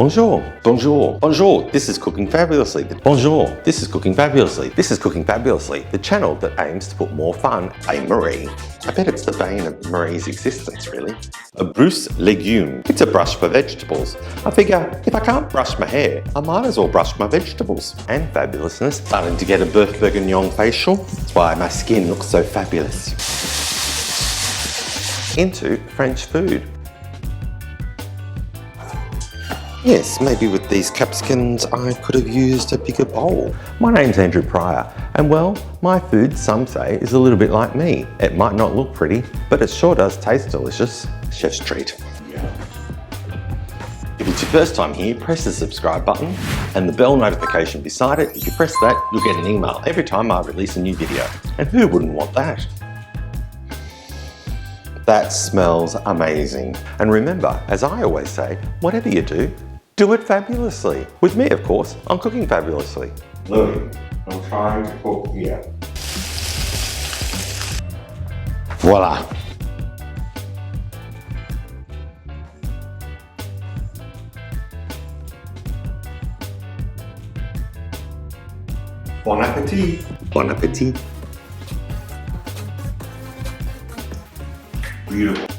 Bonjour, bonjour, bonjour. This is Cooking Fabulously. Bonjour, this is Cooking Fabulously. This is Cooking Fabulously, the channel that aims to put more fun. Hey Marie. I bet it's the bane of Marie's existence, really. A brousse légumes. It's a brush for vegetables. I figure if I can't brush my hair, I might as well brush my vegetables. And fabulousness. Starting to get a Boeuf Bourguignon facial. That's why my skin looks so fabulous. Into French food. Yes, maybe with these capsicums I could have used a bigger bowl. My name's Andrew Pryor, and well, my food, some say, is a little bit like me. It might not look pretty, but it sure does taste delicious. Chef's treat. If it's your first time here, press the subscribe button and the bell notification beside it. If you press that, you'll get an email every time I release a new video. And who wouldn't want that? That smells amazing. And remember, as I always say, whatever you do it fabulously. With me, of course, I'm cooking fabulously. Look, I'm trying to cook here. Voila. Bon appetit. Bon appetit. Beautiful.